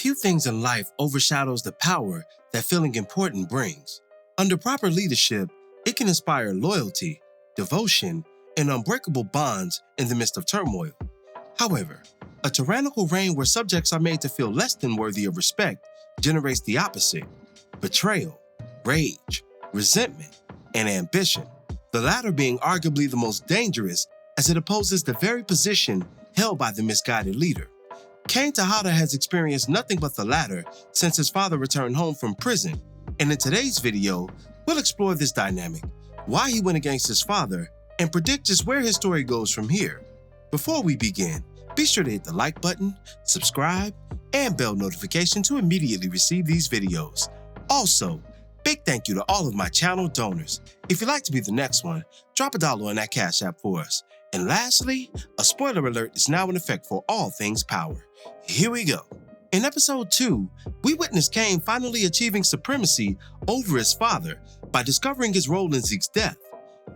Few things in life overshadows the power that feeling important brings. Under proper leadership, it can inspire loyalty, devotion, and unbreakable bonds in the midst of turmoil. However, a tyrannical reign where subjects are made to feel less than worthy of respect generates the opposite: betrayal, rage, resentment, and ambition, the latter being arguably the most dangerous as it opposes the very position held by the misguided leader. Cain Tejada has experienced nothing but the latter since his father returned home from prison, and in today's video, we'll explore this dynamic, why he went against his father, and predict just where his story goes from here. Before we begin, be sure to hit the like button, subscribe, and bell notification to immediately receive these videos. Also, big thank you to all of my channel donors. If you'd like to be the next one, drop $1 in that Cash App for us. And lastly, a spoiler alert is now in effect for all things power. Here we go. In episode 2, we witnessed Cain finally achieving supremacy over his father by discovering his role in Zeke's death.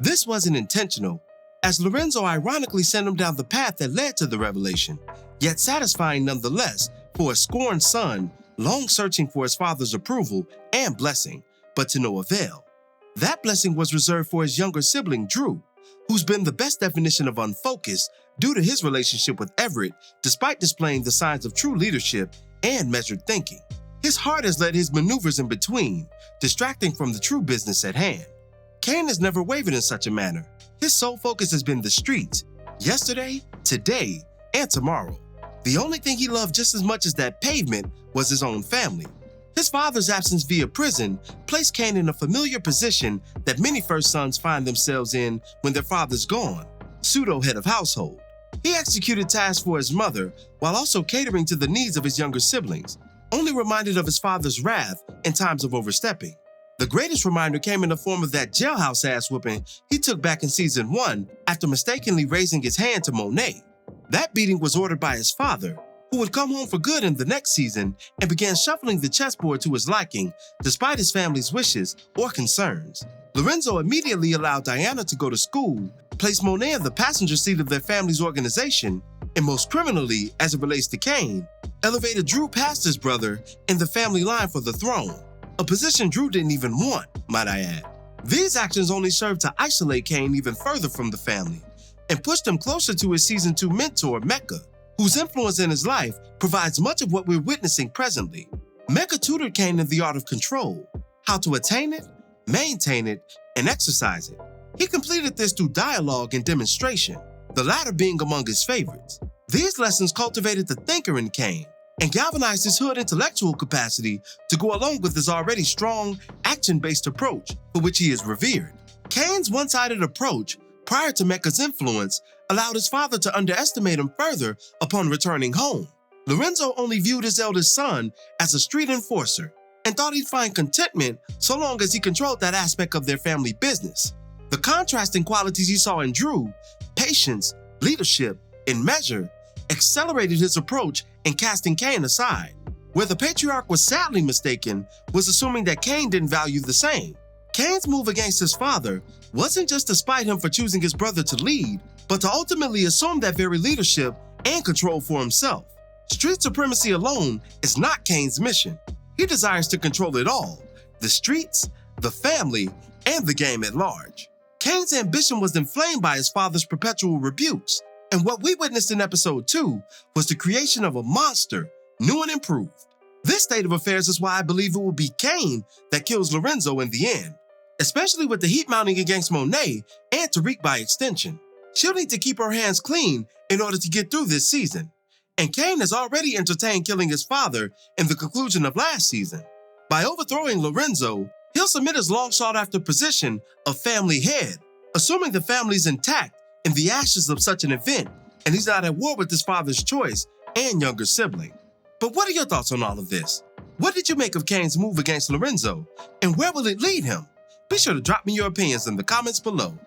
This wasn't intentional, as Lorenzo ironically sent him down the path that led to the revelation, yet satisfying nonetheless for a scorned son long searching for his father's approval and blessing, but to no avail. That blessing was reserved for his younger sibling, Drew, who's been the best definition of unfocused due to his relationship with Everett, despite displaying the signs of true leadership and measured thinking. His heart has led his maneuvers in between, distracting from the true business at hand. Cain has never wavered in such a manner. His sole focus has been the streets, yesterday, today, and tomorrow. The only thing he loved just as much as that pavement was his own family. His father's absence via prison placed Cain in a familiar position that many first sons find themselves in when their father's gone, pseudo-head of household. He executed tasks for his mother while also catering to the needs of his younger siblings, only reminded of his father's wrath in times of overstepping. The greatest reminder came in the form of that jailhouse ass whooping he took back in season 1 after mistakenly raising his hand to Monet. That beating was ordered by his father, who would come home for good in the next season and began shuffling the chessboard to his liking despite his family's wishes or concerns. Lorenzo immediately allowed Diana to go to school, placed Monet in the passenger seat of their family's organization, and most criminally, as it relates to Cain, elevated Drew past his brother in the family line for the throne, a position Drew didn't even want, might I add. These actions only served to isolate Cain even further from the family and pushed him closer to his season 2 mentor, Mecca, whose influence in his life provides much of what we're witnessing presently. Mecca tutored Cain in the art of control, how to attain it, maintain it, and exercise it. He completed this through dialogue and demonstration, the latter being among his favorites. These lessons cultivated the thinker in Cain and galvanized his hood intellectual capacity to go along with his already strong, action-based approach for which he is revered. Cain's one-sided approach, prior to Mecca's influence, allowed his father to underestimate him further upon returning home. Lorenzo only viewed his eldest son as a street enforcer and thought he'd find contentment so long as he controlled that aspect of their family business. The contrasting qualities he saw in Drew, patience, leadership, and measure, accelerated his approach in casting Cain aside. Where the patriarch was sadly mistaken was assuming that Cain didn't value the same. Cain's move against his father wasn't just to spite him for choosing his brother to lead, but to ultimately assume that very leadership and control for himself. Street supremacy alone is not Cain's mission. He desires to control it all: the streets, the family, and the game at large. Cain's ambition was inflamed by his father's perpetual rebukes, and what we witnessed in episode 2 was the creation of a monster, new and improved. This state of affairs is why I believe it will be Cain that kills Lorenzo in the end, especially with the heat mounting against Monet and Tariq by extension. She'll need to keep her hands clean in order to get through this season. And Cain has already entertained killing his father in the conclusion of last season. By overthrowing Lorenzo, he'll submit his long sought-after position of family head, assuming the family's intact in the ashes of such an event, and he's not at war with his father's choice and younger sibling. But what are your thoughts on all of this? What did you make of Cain's move against Lorenzo, and where will it lead him? Be sure to drop me your opinions in the comments below.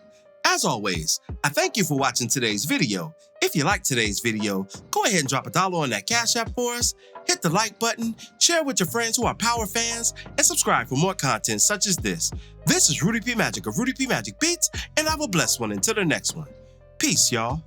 As always, I thank you for watching today's video. If you liked today's video, go ahead and drop $1 on that Cash App for us, hit the like button, share with your friends who are Power fans, and subscribe for more content such as this. This is Rudy P. Magic of Rudy P. Magic Beats, and have a blessed one until the next one. Peace, y'all.